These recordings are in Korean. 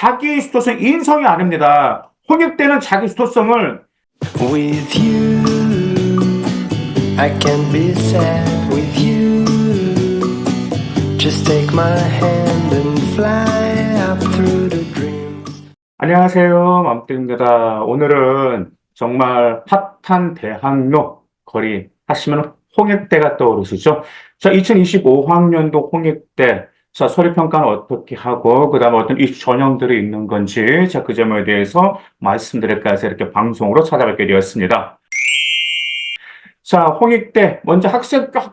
자기 수도성 인성이 아닙니다. 홍익대는 자기 수도성을 With you, I can be sad with you. Just take my hand and fly up through the dreams. 안녕하세요. 맘때입니다. 오늘은 정말 핫한 대학로 거리 하시면 홍익대가 떠오르시죠? 자, 2025학년도 홍익대. 자, 서류평가는 어떻게 하고, 그 다음에 어떤 입시 전형들이 있는 건지, 자, 그 점에 대해서 말씀드릴까 해서 이렇게 방송으로 찾아뵙게 되었습니다. 자, 홍익대. 먼저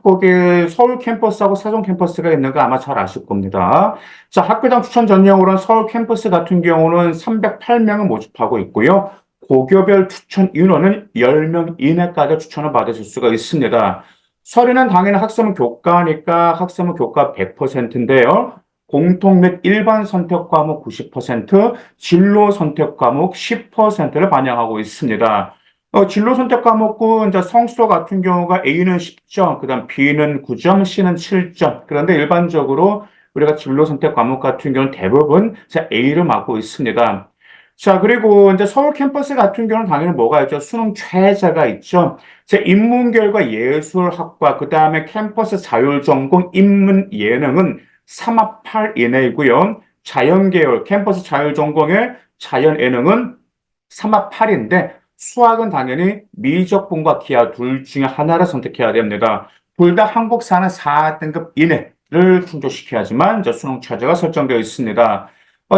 거기 서울 캠퍼스하고 세종 캠퍼스가 있는 거 아마 잘 아실 겁니다. 자, 학교장 추천 전형으로는 서울 캠퍼스 같은 경우는 308명을 모집하고 있고요. 고교별 추천 인원은 10명 이내까지 추천을 받으실 수가 있습니다. 서류는 당연히 학생부 교과니까 학생부 교과 100%인데요. 공통 및 일반 선택 과목 90%, 진로 선택 과목 10%를 반영하고 있습니다. 진로 선택 과목은 이제 성수도 같은 경우가 A는 10점, 그다음 B는 9점, C는 7점. 그런데 일반적으로 우리가 진로 선택 과목 같은 경우는 대부분 A를 맡고 있습니다. 자, 그리고 이제 서울 캠퍼스 같은 경우는 당연히 뭐가 있죠? 수능 최저가 있죠. 인문계열과 예술학과, 그 다음에 캠퍼스 자율전공 인문예능은 3합8 이내이고요. 자연계열, 캠퍼스 자율전공의 자연예능은 3합 8인데, 수학은 당연히 미적분과 기하 둘 중에 하나를 선택해야 됩니다. 둘 다 한국사는 4등급 이내를 충족시켜야지만 이제 수능 최저가 설정되어 있습니다.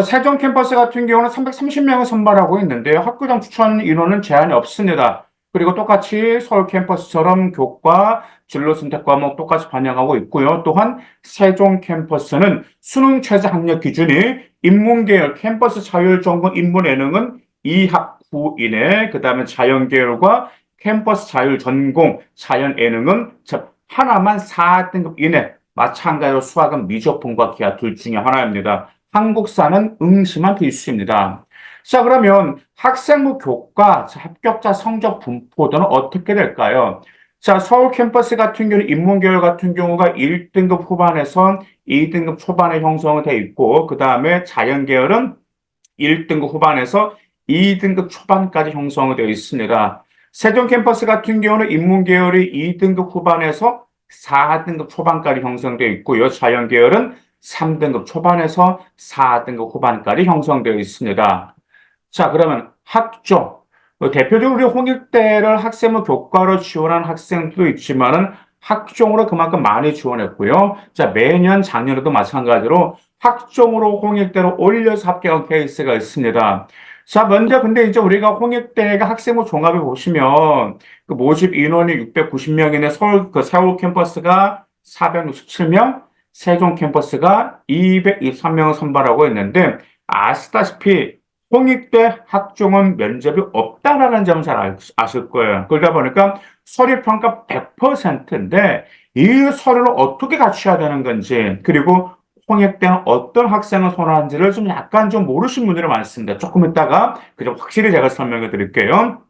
세종 캠퍼스 같은 경우는 330명을 선발하고 있는데요. 학교장 추천 인원은 제한이 없습니다. 그리고 똑같이 서울 캠퍼스처럼 교과, 진로 선택 과목 똑같이 반영하고 있고요. 또한 세종 캠퍼스는 수능 최저 학력 기준이 인문계열 캠퍼스 자율전공 인문예능은 2합 9 이내, 그 다음에 자연계열과 캠퍼스 자율전공 자연예능은 하나만 4등급 이내, 마찬가지로 수학은 미적분과 기하 둘 중에 하나입니다. 한국사는 응시만 필수입니다. 자, 그러면 학생부 교과 합격자 성적 분포도는 어떻게 될까요? 자, 서울 캠퍼스 같은 경우 인문계열 같은 경우가 1등급 후반에서 2등급 초반에 형성이 되어 있고, 그 다음에 자연계열은 1등급 후반에서 2등급 초반까지 형성이 되어 있습니다. 세종 캠퍼스 같은 경우는 인문계열이 2등급 후반에서 4등급 초반까지 형성되어 있고요. 자연계열은 3등급 초반에서 4등급 후반까지 형성되어 있습니다. 자, 그러면 학종. 대표적으로 우리 홍익대를 학생부 교과로 지원한 학생도 있지만은 학종으로 그만큼 많이 지원했고요. 자, 매년 작년에도 마찬가지로 학종으로 홍익대로 올려서 합격한 케이스가 있습니다. 자, 먼저 근데 이제 우리가 홍익대가 학생부 종합에 보시면 그 모집 인원이 690명인데 세월 캠퍼스가 467명, 세종 캠퍼스가 223명을 선발하고 있는데 아시다시피 홍익대 학종은 면접이 없다라는 점을 잘 아실 거예요. 그러다 보니까 서류평가 100%인데 이 서류를 어떻게 갖춰야 되는 건지, 그리고 홍익대는 어떤 학생을 선호하는지를 좀 약간 좀 모르신 분들이 많습니다. 조금 이따가 그좀 확실히 제가 설명해 드릴게요.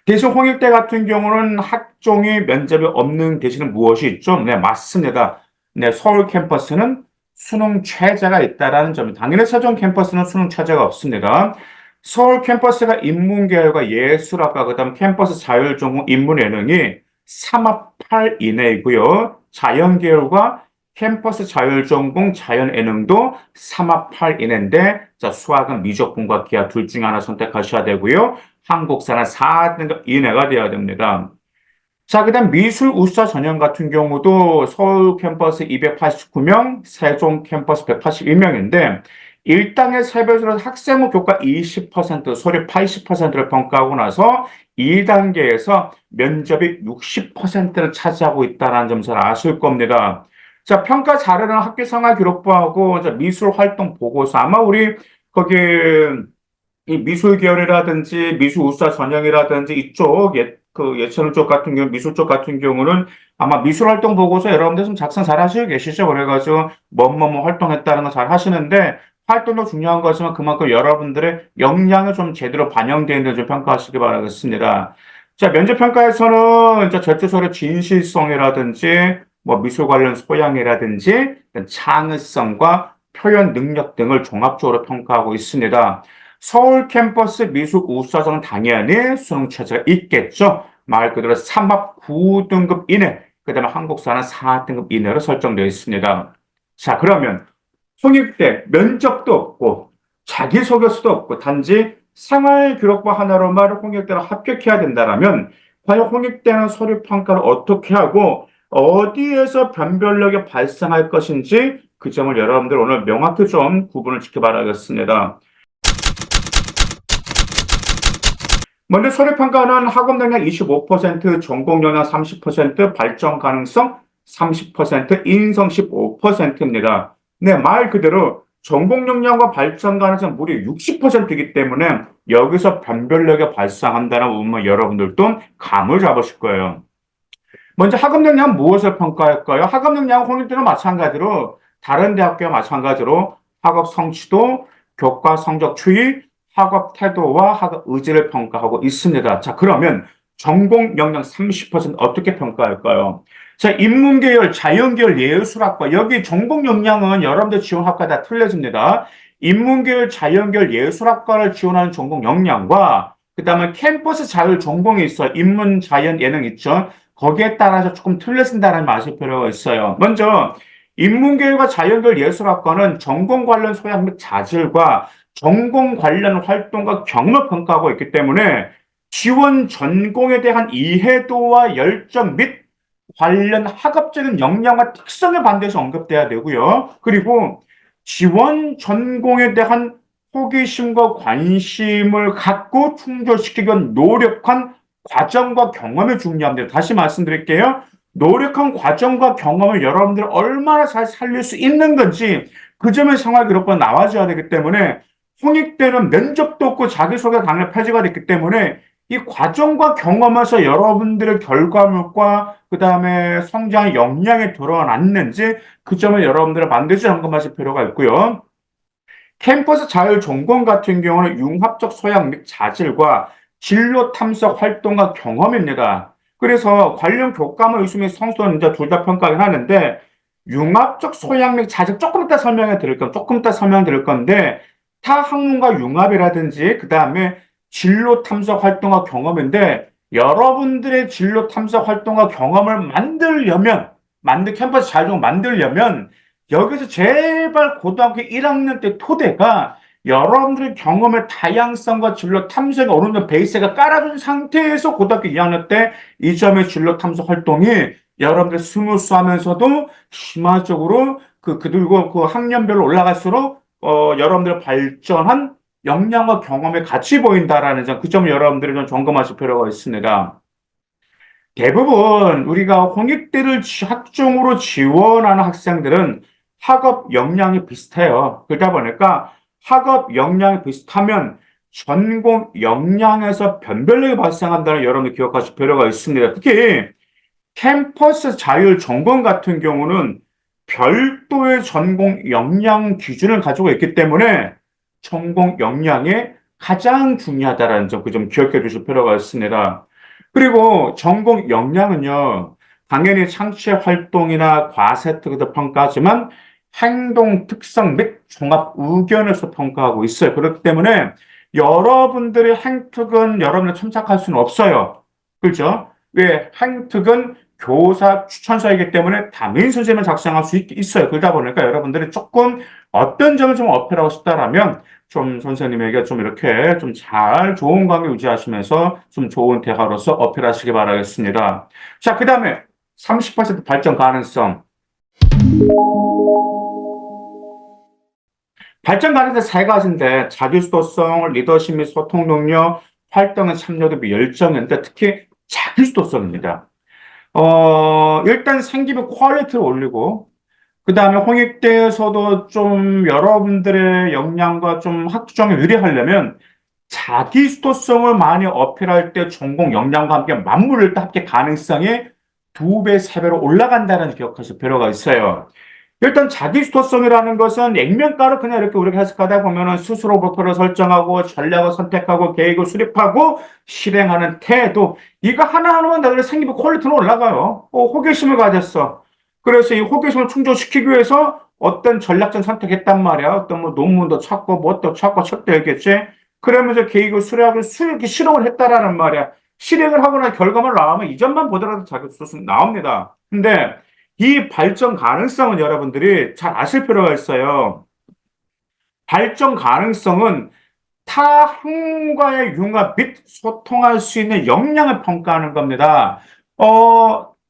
대신 홍익대 같은 경우는 학종이 면접이 없는 대신에 무엇이 있죠? 네, 맞습니다. 네, 서울 캠퍼스는 수능 최저가 있다라는 점이, 당연히 세종 캠퍼스는 수능 최저가 없습니다. 서울 캠퍼스가 인문계열과 예술학과, 그다음 캠퍼스 자율전공 인문예능이 3합 8 이내이고요. 자연계열과 캠퍼스 자율전공 자연예능도 3합 8 이내인데, 자, 수학은 미적분과 기하 둘 중에 하나 선택하셔야 되고요. 한국사는 4등급 이내가 되어야 됩니다. 자, 그 다음 미술 우수자 전형 같은 경우도 서울 캠퍼스 289명, 세종 캠퍼스 181명인데, 1단계 세별적으로 학생부 교과 20%, 서류 80%를 평가하고 나서 2단계에서 면접이 60%를 차지하고 있다는 점 잘 아실 겁니다. 자, 평가 자료는 학교생활 기록부하고 미술 활동 보고서, 아마 우리 거기 이 미술 계열이라든지 미술 우수자 전형이라든지 이쪽 예체능 쪽 같은 경우, 미술 쪽 같은 경우는 아마 미술 활동 보고서 여러분들 좀 작성 잘 하시고 계시죠? 그래가지고 뭐뭐 활동했다는 거 잘 하시는데, 활동도 중요한 거지만 그만큼 여러분들의 역량을 좀 제대로 반영되어 있는지 좀 평가하시기 바라겠습니다. 자, 면접평가에서는 이제 제출서의 진실성이라든지 뭐 미술 관련 소양이라든지 창의성과 표현 능력 등을 종합적으로 평가하고 있습니다. 서울 캠퍼스 미술우수자는 당연히 수능 최저가 있겠죠. 말 그대로 3합 9등급 이내, 그 다음에 한국사는 4등급 이내로 설정되어 있습니다. 자, 그러면 홍익대 면접도 없고 자기소개서도 없고 단지 생활기록부 하나로만 홍익대를 합격해야 된다라면 과연 홍익대는 서류평가를 어떻게 하고 어디에서 변별력이 발생할 것인지 그 점을 여러분들 오늘 명확히 좀 구분을 지켜봐야겠습니다. 먼저 서류평가는 학업 능력 25%, 전공 영역 30%, 발전 가능성 30%, 인성 15%입니다. 네, 말 그대로 전공 역량과 발전 가능성 무려 60%이기 때문에 여기서 변별력이 발생한다는 부분 여러분들도 감을 잡으실 거예요. 먼저 학업 역량은 무엇을 평가할까요? 학업 역량은 홍익대는 마찬가지로 다른 대학교와 마찬가지로 학업 성취도, 교과 성적 추이, 학업 태도와 학업 의지를 평가하고 있습니다. 자, 그러면 전공 역량 30% 어떻게 평가할까요? 자, 인문계열, 자연계열, 예술학과 여기 전공 역량은 여러분들 지원학과 다 틀려집니다. 인문계열, 자연계열, 예술학과를 지원하는 전공 역량과 그 다음에 캠퍼스 자율 전공이 있어요. 인문, 자연, 예능 있죠. 거기에 따라서 조금 틀려진다는 말 아실 필요가 있어요. 먼저 인문계열과 자연계열 예술학과는 전공 관련 소양 및 자질과 전공 관련 활동과 경험을 평가하고 있기 때문에 지원 전공에 대한 이해도와 열정 및 관련 학업적인 역량과 특성에 반드시 언급돼야 되고요. 그리고 지원 전공에 대한 호기심과 관심을 갖고 충족시키기 위한 노력한 과정과 경험이 중요합니다. 다시 말씀드릴게요. 노력한 과정과 경험을 여러분들이 얼마나 잘 살릴 수 있는 건지 그 점에 생활기록부가 나와줘야 되기 때문에 홍익대는 면접도 없고 자기소개 강의 폐지가 됐기 때문에 이 과정과 경험에서 여러분들의 결과물과 그 다음에 성장의 역량이 드러났는지 그 점을 여러분들은 반드시 점검하실 필요가 있고요. 캠퍼스 자율 전공 같은 경우는 융합적 소양 및 자질과 진로 탐색 활동과 경험입니다. 그래서 관련 교과목 의수 및 성수는 이제 둘 다 평가를 하는데 융합적 소양 및 자질 조금 이따 설명해 드릴 건 조금 이따 설명드릴 건데 타 학문과 융합이라든지 그 다음에 진로 탐색 활동과 경험인데 여러분들의 진로 탐색 활동과 경험을 캠퍼스 자율 전공 만들려면 여기서 제발 고등학교 1학년 때 토대가 여러분들의 경험의 다양성과 진로 탐색에 어느 정도 베이스가 깔아준 상태에서 고등학교 2학년 때 이 점의 진로 탐색 활동이 여러분들 스무스하면서도 심화적으로 그리고 그 학년별로 올라갈수록 여러분들 발전한 역량과 경험이 같이 보인다라는 점, 그 점을 여러분들이 좀 점검하실 필요가 있습니다. 대부분 우리가 홍익대를 학종으로 지원하는 학생들은 학업 역량이 비슷해요. 그러다 보니까 학업 역량이 비슷하면 전공 역량에서 변별력이 발생한다는 여러분들 기억하실 필요가 있습니다. 특히 캠퍼스 자율 전공 같은 경우는 별도의 전공 역량 기준을 가지고 있기 때문에 전공 역량이 가장 중요하다는 점, 그 점 기억해 주실 필요가 있습니다. 그리고 전공 역량은요, 당연히 창체 활동이나 과세 특기도 평가하지만 행동 특성 및 종합 의견에서 평가하고 있어요. 그렇기 때문에 여러분들의 행특은 여러분이 참작할 수는 없어요. 그렇죠? 왜? 행특은 교사 추천서이기 때문에 담임 선생님을 작성할 수 있어요. 그러다 보니까 여러분들이 조금 어떤 점을 좀 어필하고 싶다라면 좀 선생님에게 좀 이렇게 좀 잘 좋은 관계 유지하시면서 좀 좋은 대화로서 어필하시기 바라겠습니다. 자, 그 다음에 30% 발전 가능성. 발전 가능성 세 가지인데 자기주도성, 리더십 및 소통 능력, 활동의 참여도 및 열정인데 특히 자기주도성입니다. 일단 생기부 퀄리티를 올리고 그 다음에 홍익대에서도 좀 여러분들의 역량과 좀 학점에 의뢰하려면 자기 수도성을 많이 어필할 때 전공 역량과 함께 맞물릴 때 합격 가능성이 2배, 3배로 올라간다는 기억하실 필요가 있어요. 일단 자기 수도성이라는 것은 액면가로 그냥 이렇게 우리가 해석하다 보면은 스스로 목표를 설정하고 전략을 선택하고 계획을 수립하고 실행하는 태도 이거 하나하나만 다 생기면 퀄리티는 올라가요. 호기심을 가졌어. 그래서 이 호기심을 충족시키기 위해서 어떤 전략적 선택했단 말이야. 어떤 뭐 논문도 찾고 뭣도 찾고 척도 했겠지. 그러면서 계획을 수락을 수익이 실행을 했다라는 말이야. 실행을 하고 난 결과만 나오면 이점만 보더라도 자격소송 나옵니다. 근데 이 발전 가능성은 여러분들이 잘 아실 필요가 있어요. 발전 가능성은 타 학문과의 융합 및 소통할 수 있는 역량을 평가하는 겁니다.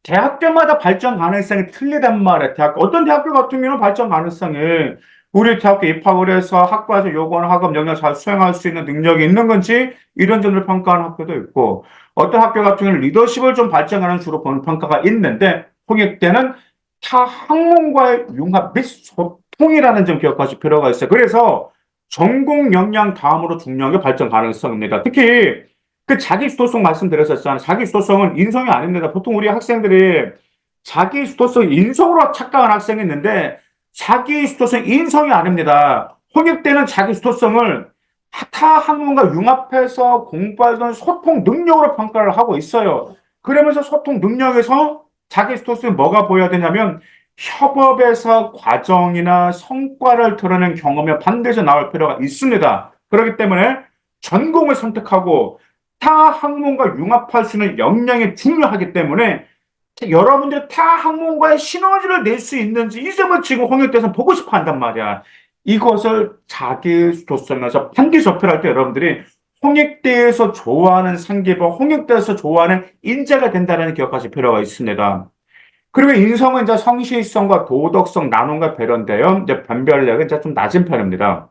대학교마다 발전 가능성이 틀리단 말이에요. 어떤 대학교 같은 경우는 발전 가능성이 우리 대학교 입학을 해서 학과에서 요구하는 학업 역량을 잘 수행할 수 있는 능력이 있는 건지 이런 점을 평가하는 학교도 있고 어떤 학교 같은 경우는 리더십을 좀 발전하는 주로 보는 평가가 있는데 통역대는 타 학문과의 융합 및 소통이라는 점 기억하실 필요가 있어요. 그래서 전공 역량 다음으로 중요한 게 발전 가능성입니다. 특히 그 자기주도성 말씀드렸었잖아요. 자기주도성은 인성이 아닙니다. 보통 우리 학생들이 자기주도성 인성으로 착각한 학생이 있는데 자기주도성 인성이 아닙니다. 홍익대는 자기주도성을 타 학문과 융합해서 공부하던 소통 능력으로 평가를 하고 있어요. 그러면서 소통 능력에서 자기주도성이 뭐가 보여야 되냐면 협업에서 과정이나 성과를 드러낸 경험이 반드시 나올 필요가 있습니다. 그렇기 때문에 전공을 선택하고 타 학문과 융합할 수 있는 역량이 중요하기 때문에 여러분들이 타 학문과의 시너지를 낼 수 있는지 이 점을 지금 홍익대에서 보고 싶어 한단 말이야. 이것을 자기주도성에서 반드시 접근할 때 여러분들이 홍익대에서 좋아하는 상계와 홍익대에서 좋아하는 인재가 된다는 기억하실 필요가 있습니다. 그리고 인성은 이제 성실성과 도덕성, 나눔과 배려인데요. 이제 변별력은 이제 좀 낮은 편입니다.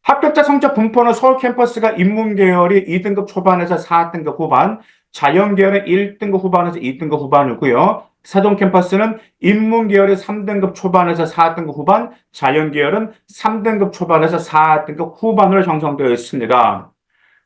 합격자 성적 분포는 서울 캠퍼스가 인문계열이 2등급 초반에서 4등급 후반, 자연계열은 1등급 후반에서 2등급 후반이고요. 사동 캠퍼스는 인문계열이 3등급 초반에서 4등급 후반, 자연계열은 3등급 초반에서 4등급 후반으로 형성되어 있습니다.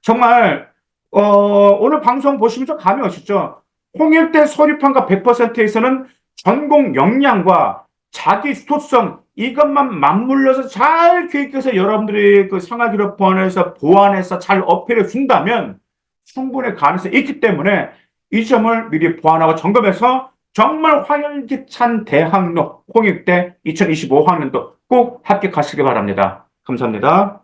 정말 오늘 방송 보시면 좀 감이 오시죠? 홍일대 서류평가 100%에서는 전공 역량과 자기 수도성 이것만 맞물려서 잘 교육해서 여러분들이 그 생활기록부에서 보완해서 잘 어필해 준다면 충분히 가능성이 있기 때문에 이 점을 미리 보완하고 점검해서 정말 활기찬 대학로 홍익대 2025학년도 꼭 합격하시기 바랍니다. 감사합니다.